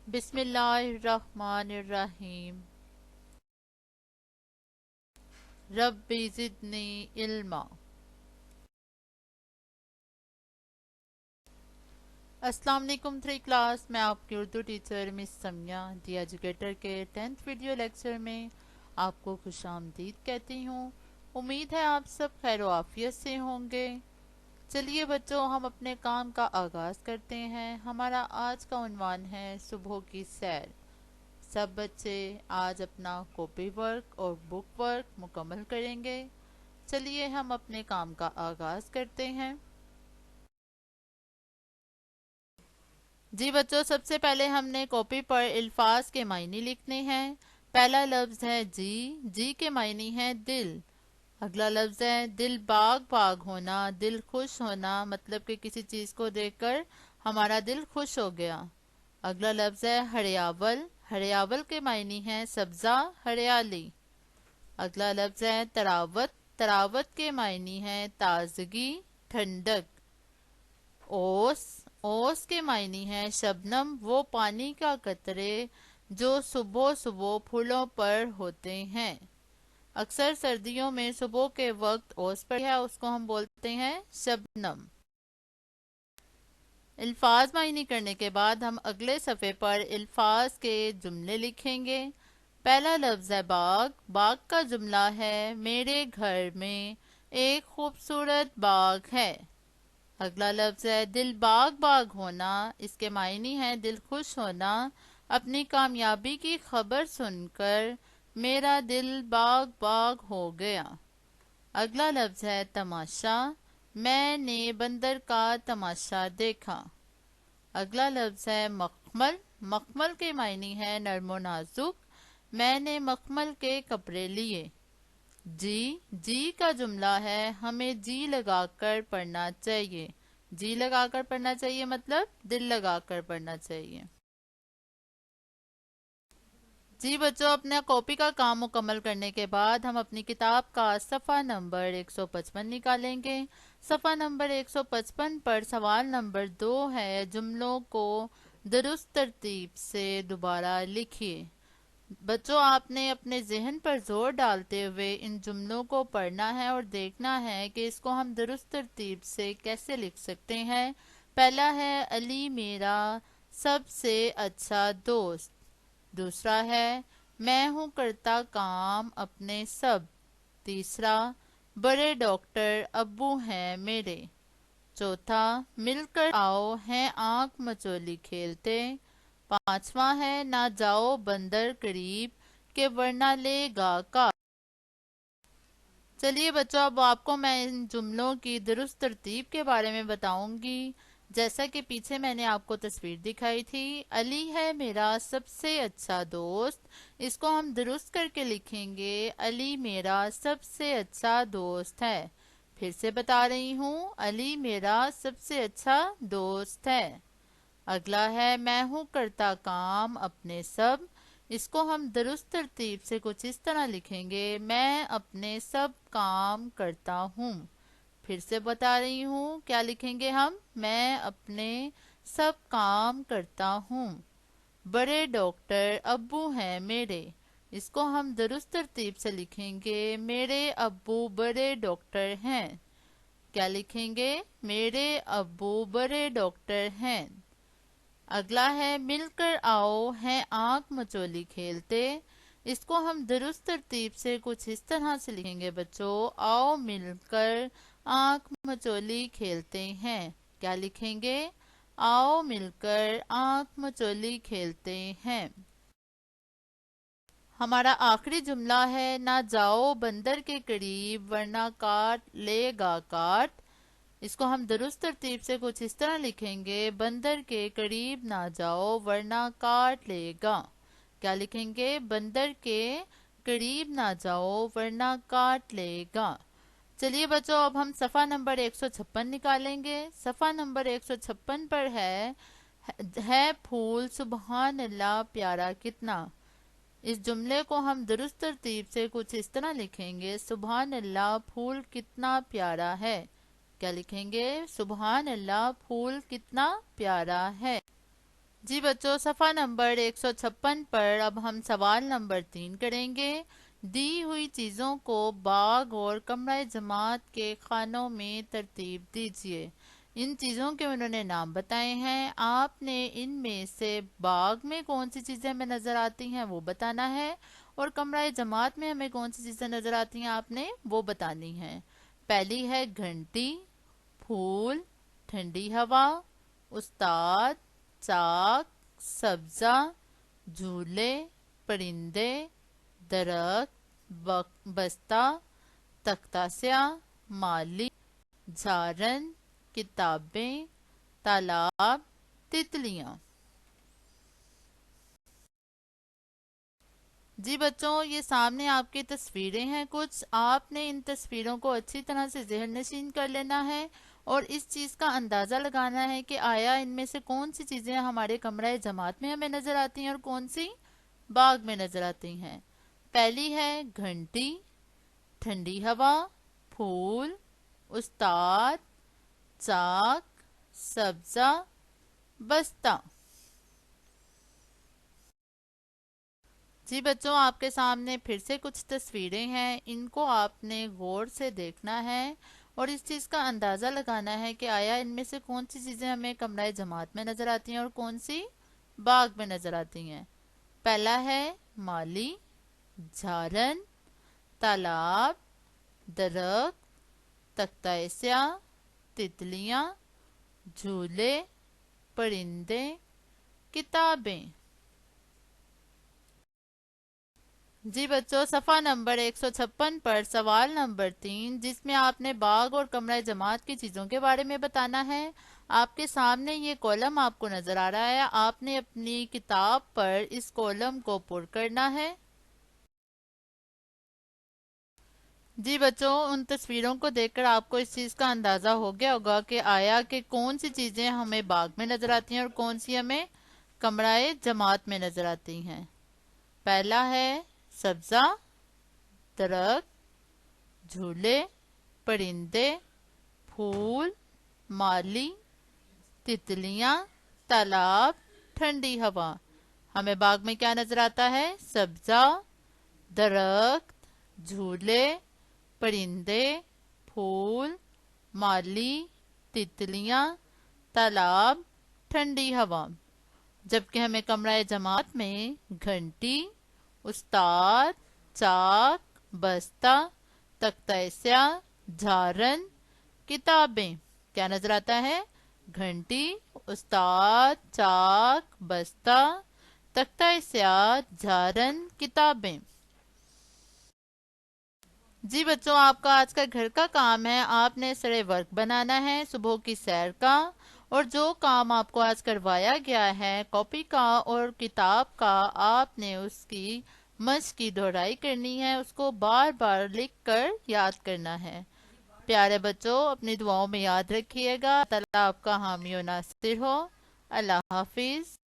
بسم اللہ الرحمن الرحیم۔ رب زدنی علما۔ السلام علیکم کلاس، میں آپ کی اردو ٹیچر مس سمیہ دی ایجوکیٹر کے 10th ویڈیو لیکچر میں آپ کو خوش آمدید کہتی ہوں۔ امید ہے آپ سب خیر و عافیت سے ہوں گے۔ چلیے بچوں، ہم اپنے کام کا آغاز کرتے ہیں۔ ہمارا آج کا عنوان ہے صبح کی سیر۔ سب بچے آج اپنا کاپی ورک اور بک ورک مکمل کریں گے۔ چلیے ہم اپنے کام کا آغاز کرتے ہیں۔ جی بچوں، سب سے پہلے ہم نے کاپی پر الفاظ کے معنی لکھنے ہیں۔ پہلا لفظ ہے جی۔ جی کے معنی ہے دل۔ اگلا لفظ ہے دل باغ باغ ہونا، دل خوش ہونا، مطلب کہ کسی چیز کو دیکھ کر ہمارا دل خوش ہو گیا۔ اگلا لفظ ہے ہریاول۔ ہریاول کے معنی ہے سبزہ، ہریالی۔ اگلا لفظ ہے تراوت۔ تراوت کے معنی ہے تازگی، ٹھنڈک۔ اوس۔ اوس کے معنی ہے شبنم، وہ پانی کا قطرے جو صبح صبح پھولوں پر ہوتے ہیں۔ اکثر سردیوں میں صبح کے وقت اوس پڑتی ہے، اس کو ہم بولتے ہیں شبنم۔ الفاظ معنی کرنے کے بعد ہم اگلے صفحے پر الفاظ کے جملے لکھیں گے۔ پہلا لفظ ہے باغ۔ باغ کا جملہ ہے میرے گھر میں ایک خوبصورت باغ ہے۔ اگلا لفظ ہے دل باغ باغ ہونا، اس کے معنی ہے دل خوش ہونا، اپنی کامیابی کی خبر سن کر میرا دل باغ باغ ہو گیا۔ اگلا لفظ ہے تماشا، میں نے بندر کا تماشا دیکھا۔ اگلا لفظ ہے مخمل۔ مخمل کے معنی ہے نرم و نازک، میں نے مخمل کے کپڑے لیے۔ جی۔ جی کا جملہ ہے ہمیں جی لگا کر پڑھنا چاہیے۔ جی لگا کر پڑھنا چاہیے مطلب دل لگا کر پڑھنا چاہیے۔ جی بچوں، اپنا کاپی کا کام مکمل کرنے کے بعد ہم اپنی کتاب کا صفحہ نمبر 155 نکالیں گے۔ صفحہ نمبر 155 پر سوال نمبر 2 ہے، جملوں کو درست ترتیب سے دوبارہ لکھیے۔ بچوں، آپ نے اپنے ذہن پر زور ڈالتے ہوئے ان جملوں کو پڑھنا ہے اور دیکھنا ہے کہ اس کو ہم درست ترتیب سے کیسے لکھ سکتے ہیں۔ پہلا ہے علی میرا سب سے اچھا دوست۔ دوسرا ہے میں ہوں کرتا کام اپنے سب۔ تیسرا بڑے ڈاکٹر ابو ہیں میرے۔ چوتھا مل کر آؤ ہیں آنکھ مچولی کھیلتے۔ پانچواں ہے نہ جاؤ بندر قریب کہ ورنہ لے گا کاٹ۔ چلیے بچوں، اب آپ کو میں ان جملوں کی درست ترتیب کے بارے میں بتاؤں گی۔ جیسا کہ پیچھے میں نے آپ کو تصویر دکھائی تھی، علی ہے میرا سب سے اچھا دوست، اس کو ہم درست کر کے لکھیں گے علی میرا سب سے اچھا دوست ہے۔ پھر سے بتا رہی ہوں، علی میرا سب سے اچھا دوست ہے۔ اگلا ہے میں ہوں کرتا کام اپنے سب، اس کو ہم درست ترتیب سے کچھ اس طرح لکھیں گے میں اپنے سب کام کرتا ہوں۔ پھر سے بتا رہی ہوں، کیا لکھیں گے ہم؟ میں اپنے سب کام کرتا ہوں۔ بڑے ڈاکٹر ابو ہیں میرے، اس کو ہم درست ترتیب سے لکھیں گے میرے ابو بڑے ڈاکٹر ہیں۔ کیا لکھیں گے؟ میرے ابو بڑے ڈاکٹر ہیں۔ اگلا ہے مل کر آؤ ہیں آنکھ مچولی کھیلتے، اس کو ہم درست ترتیب سے کچھ اس طرح سے لکھیں گے بچوں، آؤ مل کر آنکھ مچولی کھیلتے ہیں۔ کیا لکھیں گے؟ آؤ مل کر آنکھ مچولی کھیلتے ہیں۔ ہمارا آخری جملہ ہے نہ جاؤ بندر کے قریب ورنہ کاٹ لے گا کاٹ، اس کو ہم درست ترتیب سے کچھ اس طرح لکھیں گے بندر کے قریب نہ جاؤ ورنہ کاٹ لے گا۔ کیا لکھیں گے؟ بندر کے قریب نہ جاؤ ورنہ کاٹ لے گا۔ چلیے بچوں، اب ہم صفحہ نمبر 156 نکالیں گے۔ صفحہ نمبر 156 پر ہے پھول سبحان اللہ پیارا کتنا۔ اس جملے کو ہم درست ترتیب سے کچھ اس طرح لکھیں گے سبحان اللہ پھول کتنا پیارا ہے۔ کیا لکھیں گے؟ سبحان اللہ پھول کتنا پیارا ہے۔ جی بچوں، صفحہ نمبر 156 پر اب ہم سوال نمبر 3 کریں گے۔ دی ہوئی چیزوں کو باغ اور کمرہ جماعت کے خانوں میں ترتیب دیجیے۔ ان چیزوں کے انہوں نے نام بتائے ہیں، آپ نے ان میں سے باغ میں کون سی چیزیں ہمیں نظر آتی ہیں وہ بتانا ہے، اور کمرہ جماعت میں ہمیں کون سی چیزیں نظر آتی ہیں آپ نے وہ بتانی ہیں۔ پہلی ہے گھنٹی، پھول، ٹھنڈی ہوا، استاد، چاک، سبزہ، جھولے، پرندے، درخت، بستہ، تختہ سیاہ، مالی، جھارن، کتابیں، تالاب، تتلیاں۔ جی بچوں، یہ سامنے آپ کی تصویریں ہیں کچھ، آپ نے ان تصویروں کو اچھی طرح سے ذہن نشین کر لینا ہے اور اس چیز کا اندازہ لگانا ہے کہ آیا ان میں سے کون سی چیزیں ہمارے کمرہ جماعت میں ہمیں نظر آتی ہیں اور کون سی باغ میں نظر آتی ہیں۔ پہلی ہے گھنٹی، ٹھنڈی ہوا، پھول، استاد، چاک، سبزہ، بستہ۔ جی بچوں، آپ کے سامنے پھر سے کچھ تصویریں ہیں، ان کو آپ نے غور سے دیکھنا ہے اور اس چیز کا اندازہ لگانا ہے کہ آیا ان میں سے کون سی چیزیں ہمیں کمرہ جماعت میں نظر آتی ہیں اور کون سی باغ میں نظر آتی ہیں۔ پہلا ہے مالی، جھارن، تالاب، درخت، تختہ سیاہ، تتلیاں، جھولے، پرندے، کتابیں۔ جی بچوں، صفحہ نمبر 156 پر سوال نمبر 3، جس میں آپ نے باغ اور کمرہ جماعت کی چیزوں کے بارے میں بتانا ہے۔ آپ کے سامنے یہ کالم آپ کو نظر آ رہا ہے، آپ نے اپنی کتاب پر اس کالم کو پر کرنا ہے۔ جی بچوں، ان تصویروں کو دیکھ کر آپ کو اس چیز کا اندازہ ہو گیا ہوگا کہ آیا کہ کون سی چیزیں ہمیں باغ میں نظر آتی ہیں اور کون سی ہمیں کمرہ جماعت میں نظر آتی ہیں۔ پہلا ہے سبزہ، درخت، جھولے، پرندے، پھول، مالی، تتلیاں، تالاب، ٹھنڈی ہوا۔ ہمیں باغ میں کیا نظر آتا ہے؟ سبزہ، درخت، جھولے، پرندے، پھول، مالی، تتلیاں، تالاب، ٹھنڈی ہوا۔ جبکہ ہمیں کمرہ جماعت میں گھنٹی، استاد، چاک، بستہ، تختہ سیاہ، جھارن، کتابیں کیا نظر آتا ہے؟ گھنٹی، استاد، چاک، بستہ، تختہ سیاہ، جھارن، کتابیں۔ جی بچوں، آپ کا آج کا گھر کا کام ہے، آپ نے سرے ورک بنانا ہے صبح کی سیر کا، اور جو کام آپ کو آج کروایا گیا ہے کاپی کا اور کتاب کا، آپ نے اس کی مشق کی دہرائی کرنی ہے، اس کو بار بار لکھ کر یاد کرنا ہے۔ پیارے بچوں، اپنی دعاؤں میں یاد رکھیے گا، اللہ تعالیٰ آپ کا حامی و ناصر ہو۔ اللہ حافظ۔